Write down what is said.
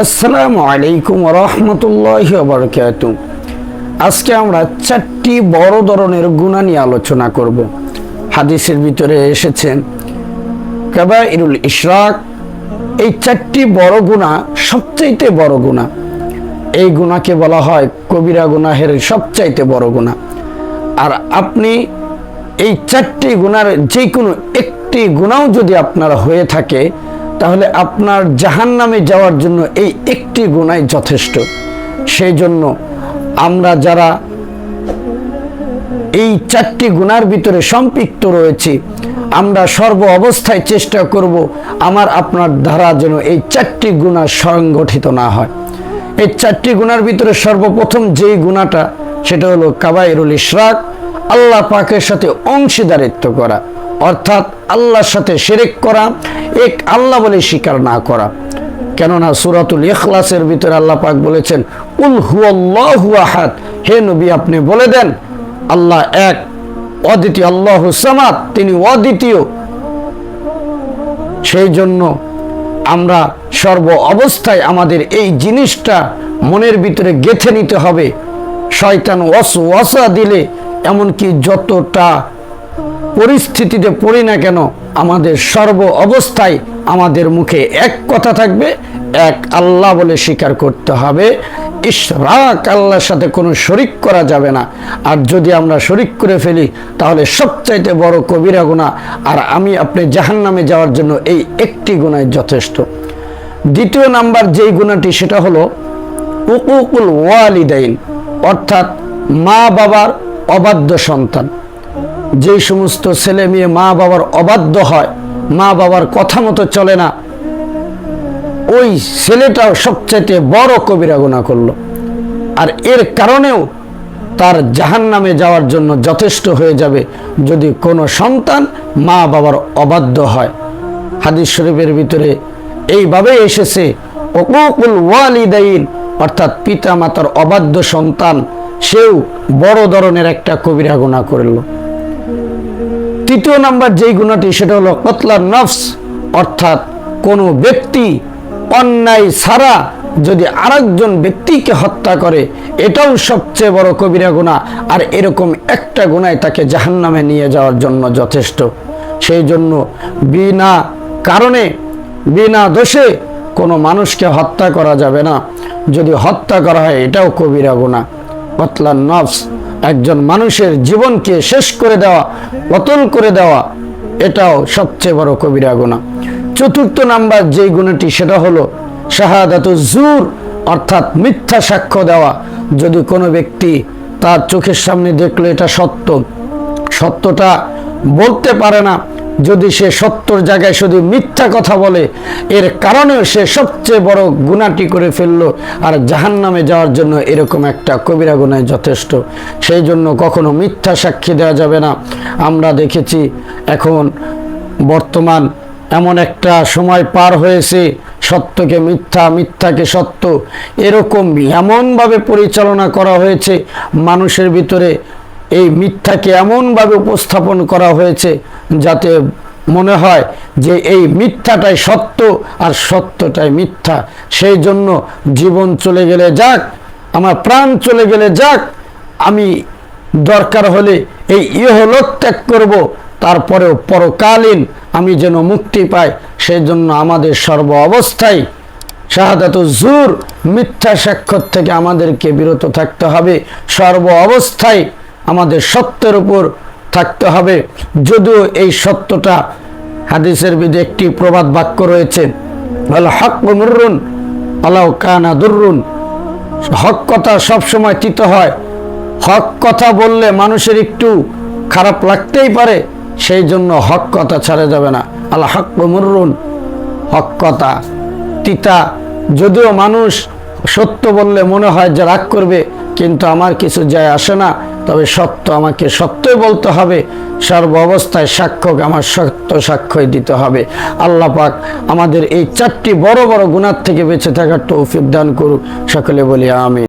আসসালামু আলাইকুম ওয়া রাহমাতুল্লাহি ওয়া বারাকাতুহু। আজকে আমরা চারটি বড় ধরনের গুনাহ নিয়ে আলোচনা করব। হাদিসের ভিতরে এসেছেন কাবাইরুল ইশরাক, এই চারটি বড় গুনাহ সবচেয়ে বড় গুনাহ। এই গুনাহকে বলা হয় কবিরা গুনাহের সবচেয়ে বড় গুনাহ। আর আপনি এই চারটি গুনার যে কোনো একটি গুনাহ যদি আপনার হয়ে থাকে, তাহলে আপনার জাহান্নামে যাওয়ার জন্য এই একটি গুনাহ যথেষ্ট। সেই জন্য আমরা যারা এই চারটি গুনার ভিতরে সম্পৃক্ত রয়েছি, আমরা সর্ব অবস্থায় চেষ্টা করব আমার আপনার দ্বারা যেন এই চারটি গুনাহ সংগঠিত না হয়। এই চারটি গুনার ভিতরে সর্বপ্রথম যেই গুনাহটা, সেটা হলো কাবাইরুল ইশরাক, আল্লাহ পাকের সাথে অংশীদারিত্ব করা, অর্থাৎ আল্লাহর সাথে শিরক করা, এক আল্লাহ বলে স্বীকার না করা। কেননা সূরাতুল ইখলাসের ভিতরে আল্লাহ পাক বলেছেন কুল হুয়াল্লাহু আহাদ, হে নবী আপনি বলে দেন আল্লাহ এক, অদ্বিতীয়, আল্লাহু সামাদ, তিনি অদ্বিতীয়। সেই জন্য আমরা সর্ব অবস্থায় আমাদের এই জিনিসটা মনের ভিতরে গেঁথে নিতে হবে। শয়তান ওয়াসওয়াসা দিলে, এমনকি যতটা পরিস্থিতিতে পড়ি না কেন, আমাদের সর্ব অবস্থায় আমাদের মুখে এক কথা থাকবে, এক আল্লাহ বলে স্বীকার করতে হবে। ইশরাক, আল্লাহর সাথে কোনো শরিক করা যাবে না। আর যদি আমরা শরিক করে ফেলি, তাহলে সবচাইতে বড় কবিরা গুনাহ। আর আমি আপনি জাহান্নামে যাওয়ার জন্য এই একটি গুনাহ যথেষ্ট। দ্বিতীয় নাম্বার যেই গুনাহটি, সেটা হলো উকুকুল ওয়ালিদাইন, অর্থাৎ মা বাবার অবাধ্য সন্তান। যে সমস্ত ছেলে মেয়ে মা বাবার অবাধ্য হয়, মা বাবার কথা মতো চলে না, ওই ছেলেটাও সবচাইতে বড় কবিরা গুনাহ করলো। আর এর কারণেও তার জাহান্নামে যাওয়ার জন্য যথেষ্ট হয়ে যাবে যদি কোনো সন্তান মা বাবার অবাধ্য হয়। হাদিস শরীফের ভিতরে এইভাবে এসেছে উকুকুল ওয়ালিদাইন, অর্থাৎ পিতা মাতার অবাধ্য সন্তান, সেও বড় ধরনের একটা কবিরা গুনাহ করলো। তৃতীয় নাম্বার যেই গুনাহটি, সেটা হলো কতলান নফস, অর্থাৎ কোনো ব্যক্তি অন্যায় ছাড়া যদি আরেকজন ব্যক্তিকে হত্যা করে, এটাও সবচেয়ে বড় কবিরা গুনাহ। আর এরকম একটা গুনাহ তাকে জাহান্নামে নিয়ে যাওয়ার জন্য যথেষ্ট। সেই জন্য বিনা কারণে, বিনা দোষে কোনো মানুষকে হত্যা করা যাবে না। যদি হত্যা করা হয়, এটাও কবিরা গুনাহ। কতলান নফস, একজন মানুষের জীবনকে শেষ করে দেওয়া, কতল করে দেওয়া, এটাও সবচেয়ে বড় কবিরা গুনাহ। চতুর্থ নাম্বার যেই গুনাহটি, সেটা হলো শাহাদাতুজ জুর, অর্থাৎ মিথ্যা সাক্ষ্য দেওয়া। যদি কোনো ব্যক্তি তার চোখের সামনে দেখলো এটা সত্য, সত্যটা বলতে পারে না, যদি সে সত্যর জায়গায় শুধু মিথ্যা কথা বলে, এর কারণেও সে সবচেয়ে বড় গুনাহটি করে ফেললো। আর জাহান্নামে যাওয়ার জন্য এরকম একটা কবিরা গুনাহ যথেষ্ট। সেই জন্য কখনো মিথ্যা সাক্ষী দেওয়া যাবে না। আমরা দেখেছি এখন বর্তমান এমন একটা সময় পার হয়েছে, সত্যকে মিথ্যা, মিথ্যাকে সত্য, এরকম এমনভাবে পরিচালনা করা হয়েছে, মানুষের ভিতরে এই মিথ্যাকে এমনভাবে উপস্থাপন করা হয়েছে যাতে মনে হয় যে এই মিথ্যাটাই সত্য আর সত্যটাই মিথ্যা। সেই জন্য জীবন চলে গেলে যাক, আমার প্রাণ চলে গেলে যাক, আমি দরকার হলে এই ইহলোক ত্যাগ করব, তারপরেও পরকালীন আমি যেন মুক্তি পাই। সেই জন্য আমাদের সর্ব অবস্থায় শাহাদাতুজ জুর, মিথ্যা সাক্ষ্য থেকে আমাদেরকে বিরত থাকতে হবে। সর্ব অবস্থায় আমাদের সত্যের উপর থাকতে হবে। যদিও এই সত্যটা, হাদিসের ভিতরে একটি প্রবাদ বাক্য রয়েছে, আল হাক্কু মুররুন আলাউ কানা দুররুন, হক কথা সবসময় তিত হয়। হক কথা বললে মানুষের একটু খারাপ লাগতেই পারে, সেই জন্য হক কথা ছাড়া যাবে না। আল হাক্কু মুররুন, হক কথা তিতা। যদিও মানুষ সত্য বললে মনে হয় যে রাগ করবে, কিন্তু আমার কিছু যায় আসে না, তবে সত্য আমাকে সত্যই বলতে হবে। সর্ব অবস্থায় সাক্ষ্য আমার সত্য সাক্ষ্যই দিতে হবে। আল্লাহ পাক আমাদের এই চারটি বড় বড় গুনাহ থেকে বেঁচে থাকার তৌফিক দান করুক। সকলে বলি আমিন।